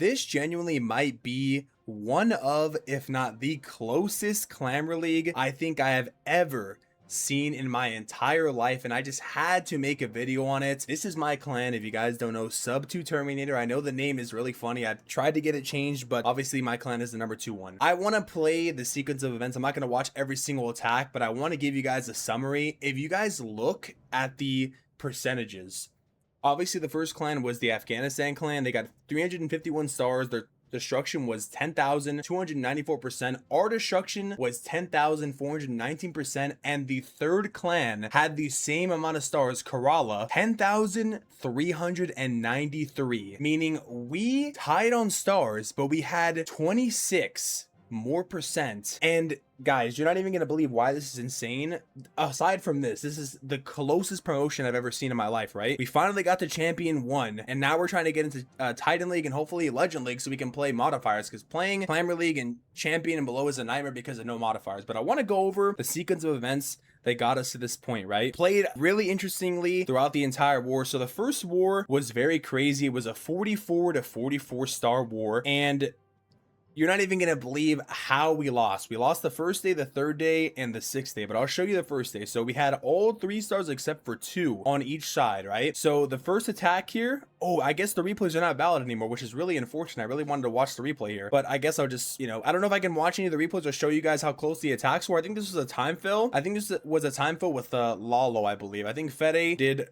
This genuinely might be one of, if not the closest Clamor League I think I have ever seen in my entire life, and I just had to make a video on it. This is my clan. If you guys don't know, Sub 2 Terminator. I know the name is really funny. I've tried to get it changed, but obviously my clan is the number 2 one. I want to play the sequence of events. I'm not going to watch every single attack, but I want to give you guys a summary. If you guys look at the percentages, obviously the first clan was the Afghanistan clan. They got 351 stars. Their destruction was 10,294%. Our destruction was 10,419%. And the third clan had the same amount of stars, Kerala, 10,393. Meaning we tied on stars, but we had 26 more percent. And guys, you're not even gonna believe why this is insane. Aside from this is the closest promotion I've ever seen in my life, right? We finally got the champion 1, and now we're trying to get into Titan League and hopefully Legend League so we can play modifiers, because playing Clamor League and champion and below is a nightmare because of no modifiers. But I want to go over the sequence of events that got us to this point, right? Played really interestingly throughout the entire war. So the first war was very crazy. It was a 44 to 44 star war, and you're not even gonna believe how we lost. We lost the first day, the third day, and the sixth day, but I'll show you the first day. So we had all 3 stars except for 2 on each side, right? So the first attack here, oh, I guess the replays are not valid anymore, which is really unfortunate. I really wanted to watch the replay here, but I guess I'll just, I don't know if I can watch any of the replays or show you guys how close the attacks were. I think this was a time fill. I think this was a time fill with Lalo, I believe. I think Fede did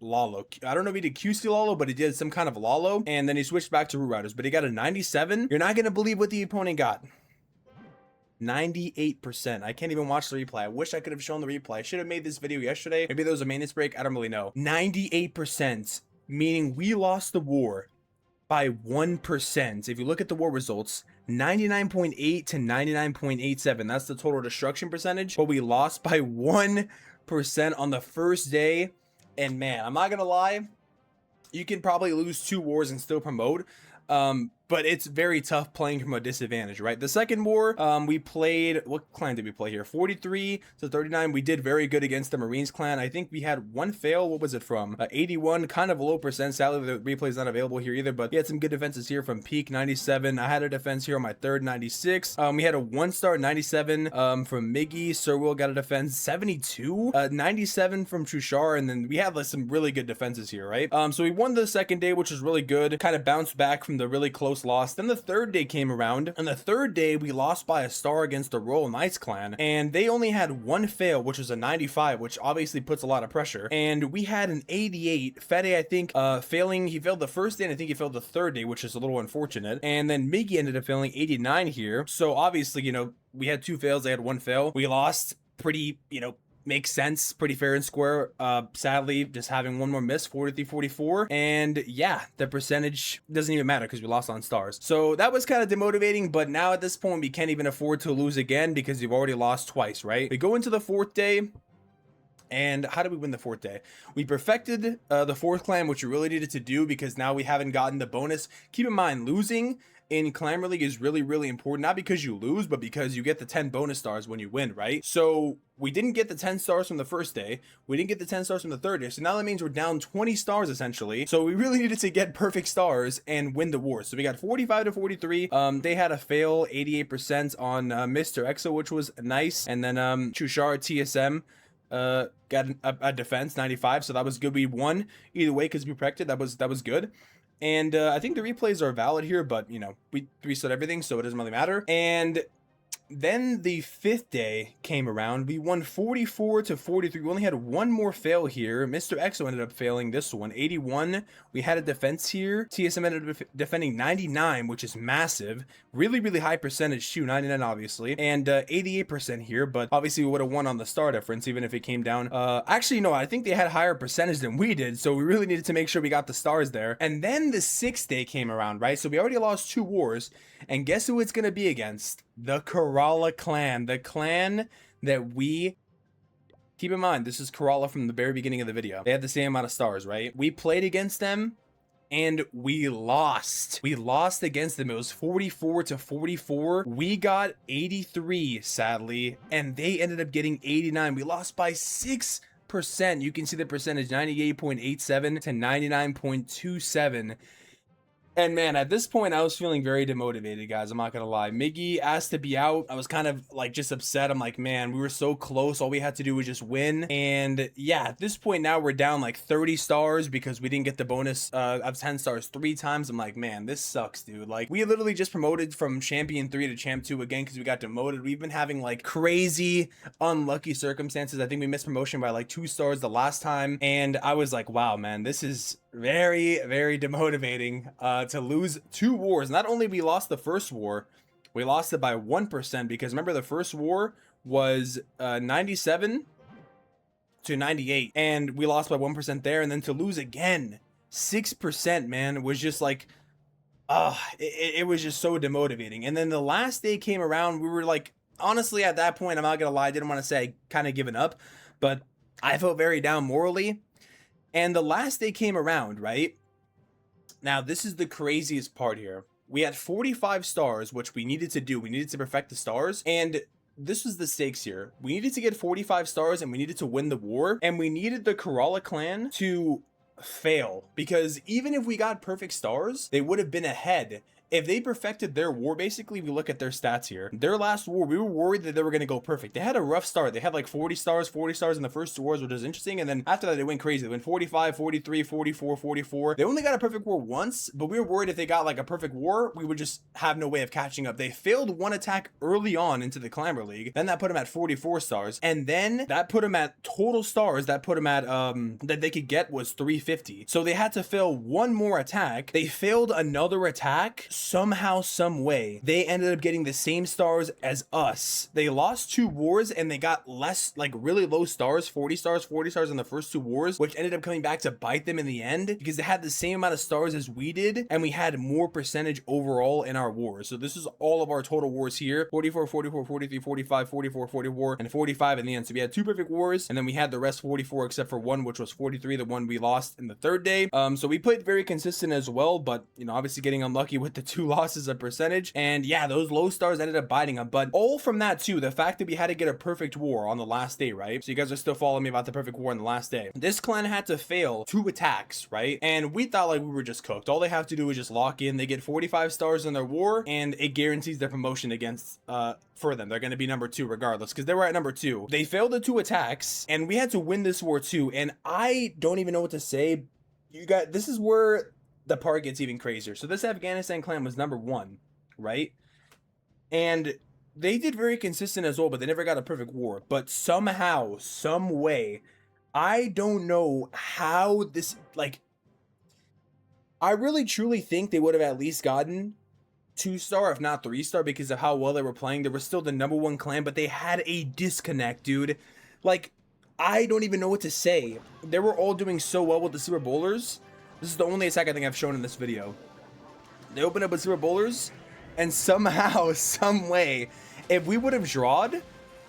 Lalo. I don't know if he did QC Lalo, but he did some kind of Lalo, and then he switched back to Root Riders, but he got a 97. You're not gonna believe what the opponent got. 98%. I can't even watch the replay. I wish I could have shown the replay. I should have made this video yesterday. Maybe there was a maintenance break. I don't really know. 98%, meaning we lost the war by 1%. If you look at the war results, 99.8 to 99.87. That's the total destruction percentage, but we lost by 1% on the first day. And man, I'm not gonna lie, you can probably lose 2 wars and still promote, but it's very tough playing from a disadvantage, right? The second war, we played, what clan did we play here? 43 to 39. We did very good against the Marines clan. I think we had 1 fail. What was it from? 81, kind of a low percent. Sadly, the replay is not available here either, but we had some good defenses here from Peak 97. I had a defense here on my third 96. We had a 1-star 97 from Miggy. Sir Will got a defense 72, 97 from Trushar, and then we had like some really good defenses here, right? So we won the second day, which was really good. Kind of bounced back from the really close loss. Then the third day came around, and the third day we lost by a star against the Royal Knights clan, and they only had 1 fail, which was a 95, which obviously puts a lot of pressure. And we had an 88. Fede, I think, failing. He failed the first day, and I think he failed the third day, which is a little unfortunate. And then Miggy ended up failing 89 here. So obviously, we had 2 fails. They had 1 fail. We lost pretty, makes sense, pretty fair and square. Sadly, just having 1 more miss, 43-44, and yeah, the percentage doesn't even matter because we lost on stars. So that was kind of demotivating, but now at this point we can't even afford to lose again because you've already lost twice, right? We go into the 4th day, and how did we win the 4th day? We perfected the 4th clan, which we really needed to do because now we haven't gotten the bonus. Keep in mind, losing in Clamor League is really, really important, not because you lose, but because you get the 10 bonus stars when you win, right? So we didn't get the 10 stars from the first day. We didn't get the 10 stars from the third day. So now that means we're down 20 stars essentially. So we really needed to get perfect stars and win the war. So we got 45 to 43. They had a fail 88% on Mr. EXO, which was nice. And then Chushar TSM got a defense 95. So that was good. We won either way because we perfected. That was good. And I think the replays are valid here, but we reset everything, so it doesn't really matter. And then the 5th day came around. We won 44 to 43. We only had 1 more fail here. Mr. EXO ended up failing this one, 81. We had a defense here. TSM ended up defending 99, which is massive. Really, really high percentage too, 99 obviously. And 88% here, but obviously we would have won on the star difference even if it came down. Actually, no, I think they had higher percentage than we did, so we really needed to make sure we got the stars there. And then the 6th day came around, right? So we already lost 2 wars, and guess who it's gonna be against? The Kerala clan, the clan that we, keep in mind, this is Kerala from the very beginning of the video. They had the same amount of stars, right? We played against them and we lost. We lost against them. It was 44 to 44. We got 83, sadly, and they ended up getting 89. We lost by 6%. You can see the percentage, 98.87 to 99.27. And man, at this point, I was feeling very demotivated, guys. I'm not gonna lie. Miggy asked to be out. I was kind of like just upset. I'm like, man, we were so close. All we had to do was just win. And yeah, at this point now we're down like 30 stars because we didn't get the bonus of 10 stars 3 times. I'm like, man, this sucks, dude. Like, we literally just promoted from champion 3 to champ 2 again because we got demoted. We've been having like crazy unlucky circumstances. I think we missed promotion by like 2 stars the last time. And I was like, wow, man, this is very, very demotivating to lose 2 wars. Not only we lost the first war, we lost it by 1% because remember the first war was 97 to 98 and we lost by 1% there, and then to lose again 6%, man, was just like it was just so demotivating. And then the last day came around, we were like, honestly at that point, I'm not gonna lie, I didn't want to say kind of given up, but I felt very down morally. And the last day came around, right? Now, this is the craziest part here. We had 45 stars, which we needed to do. We needed to perfect the stars. And this was the stakes here. We needed to get 45 stars and we needed to win the war. And we needed the Kerala clan to fail. Because even if we got perfect stars, they would have been ahead. If they perfected their war, basically, we look at their stats here. Their last war, we were worried that they were going to go perfect. They had a rough start. They had like 40 stars in the first 2 wars, which was interesting. And then after that, they went crazy. They went 45, 43, 44, 44. They only got a perfect war once, but we were worried if they got like a perfect war, we would just have no way of catching up. They failed 1 attack early on into the Clamor League. Then that put them at 44 stars. And then that put them at total stars. That put them at, that they could get was 350. So they had to fail 1 more attack. They failed another attack. Somehow, some way, they ended up getting the same stars as us. They lost 2 wars and they got less, like really low stars, 40 stars in the first 2 wars, which ended up coming back to bite them in the end because they had the same amount of stars as we did and we had more percentage overall in our wars. So this is all of our total wars here: 44, 44, 43, 45, 44, 44, and 45 in the end. So we had 2 perfect wars and then we had the rest 44 except for 1, which was 43, the one we lost in the 3rd day. So we played very consistent as well, but you know, obviously getting unlucky with the 2 losses of percentage. And yeah, those low stars ended up biting them. But all from that too, the fact that we had to get a perfect war on the last day, right? So you guys are still following me about the perfect war on the last day. This clan had to fail 2 attacks, right? And we thought like we were just cooked. All they have to do is just lock in. They get 45 stars in their war and it guarantees their promotion against for them. They're going to be number 2 regardless because they were at number 2. They failed the 2 attacks and we had to win this war too. And I don't even know what to say. You got, this is where the part gets even crazier. So this Afghanistan clan was number 1, right? And they did very consistent as well, but they never got a perfect war. But somehow, some way, I don't know how this, like, I really truly think they would have at least gotten 2-star, if not 3-star, because of how well they were playing. They were still the number 1 clan, but they had a disconnect, dude. Like, I don't even know what to say. They were all doing so well with the Super Bowlers. This is the only attack I think I've shown in this video. They opened up with Super Bowlers, and somehow, some way, if we would have drawed,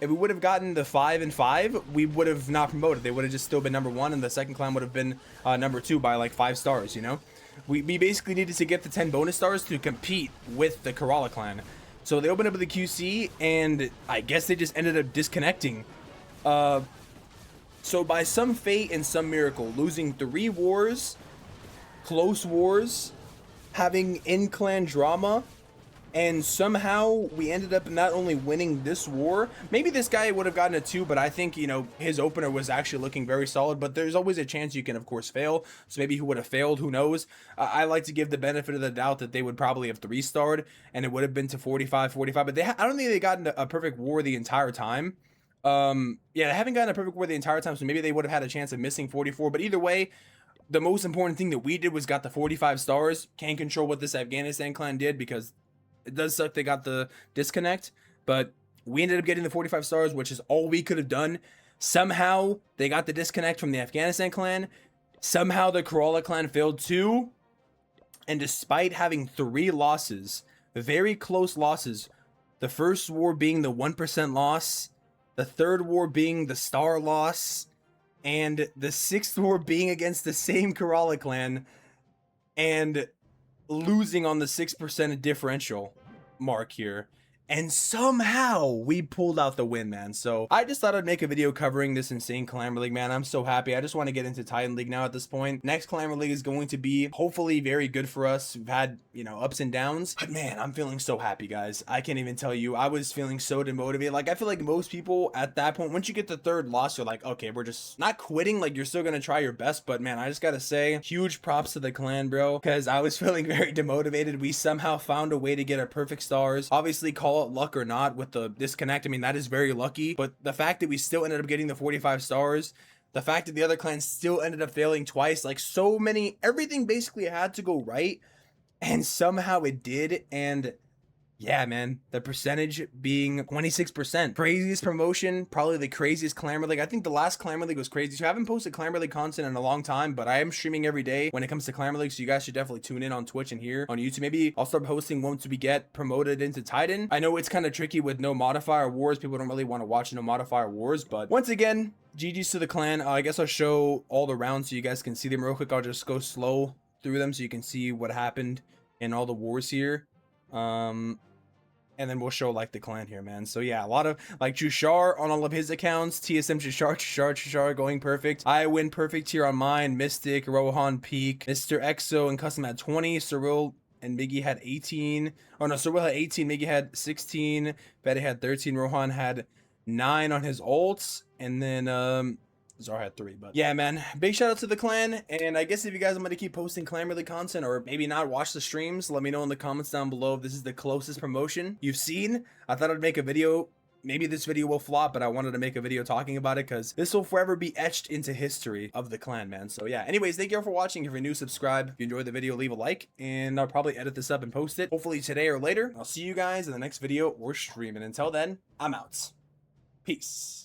if we would have gotten the 5 and 5, we would have not promoted. They would have just still been number 1, and the second clan would have been number 2 by like 5 stars, you know? We basically needed to get the 10 bonus stars to compete with the Kerala clan. So they opened up with the QC, and I guess they just ended up disconnecting. So by some fate and some miracle, losing 3 wars, close wars, having in-clan drama, and somehow we ended up not only winning this war. Maybe this guy would have gotten a 2, but I think, you know, his opener was actually looking very solid, but there's always a chance you can, of course, fail. So maybe he would have failed, who knows? I like to give the benefit of the doubt that they would probably have 3-starred, and it would have been to 45, but I don't think they got a perfect war the entire time. Yeah, they haven't gotten a perfect war the entire time, so maybe they would have had a chance of missing 44, but either way, the most important thing that we did was got the 45 stars. Can't control what this Afghanistan clan did because it does suck they got the disconnect, but we ended up getting the 45 stars, which is all we could have done. Somehow they got the disconnect from the Afghanistan clan. Somehow the Kerala clan failed too. And despite having 3 losses, very close losses, the first war being the 1% loss, the 3rd war being the star loss, and the 6th war being against the same Kerala clan, and losing on the 6% differential mark here. and somehow we pulled out the win, man. So I just thought I'd make a video covering this insane Clan League, man. I'm so happy. I just want to get into Titan League now at this point. Next Clan League is going to be hopefully very good for us. We've had, you know, ups and downs, but man, I'm feeling so happy, guys. I can't even tell you. I was feeling so demotivated. Like, I feel like most people at that point, once you get the third loss, you're like, okay, we're just not quitting. Like, you're still gonna try your best, but man, I just gotta say, huge props to the clan, bro, because I was feeling very demotivated. We somehow found a way to get our perfect stars. Obviously, call it luck or not with the disconnect, I mean, that is very lucky, but the fact that we still ended up getting the 45 stars, the fact that the other clans still ended up failing twice, like, so many, everything basically had to go right, and somehow it did. And yeah, man, the percentage being 26%. Craziest promotion, probably the craziest Clamor League. I think the last Clamor League was crazy. So I haven't posted Clamor League content in a long time, but I am streaming every day when it comes to Clamor League. So you guys should definitely tune in on Twitch and here on YouTube. Maybe I'll start posting once we get promoted into Titan. I know it's kind of tricky with no modifier wars. People don't really want to watch no modifier wars, but once again, GG's to the clan. I guess I'll show all the rounds so you guys can see them real quick. I'll just go slow through them so you can see what happened in all the wars here. And then we'll show like the clan here, man. So yeah, a lot of like Jushar on all of his accounts. TSM Jushar going perfect. I win perfect here on mine. Mystic, Rohan, Peak, Mr. Exo and Custom had 20. Cyril and Miggy had 18. Oh no, Cyril had 18. Miggy had 16. Betty had 13. Rohan had 9 on his ults. And then Zara had 3, but yeah, man, big shout out to the clan. And I guess if you guys want me to keep posting clan related content or maybe not watch the streams, let me know in the comments down below if this is the closest promotion you've seen. I thought I'd make a video. Maybe this video will flop, but I wanted to make a video talking about it because this will forever be etched into history of the clan, man. So yeah, anyways, thank you all for watching. If you're new, subscribe. If you enjoyed the video, leave a like, and I'll probably edit this up and post it hopefully today or later. I'll see you guys in the next video or stream, and until then, I'm out. Peace.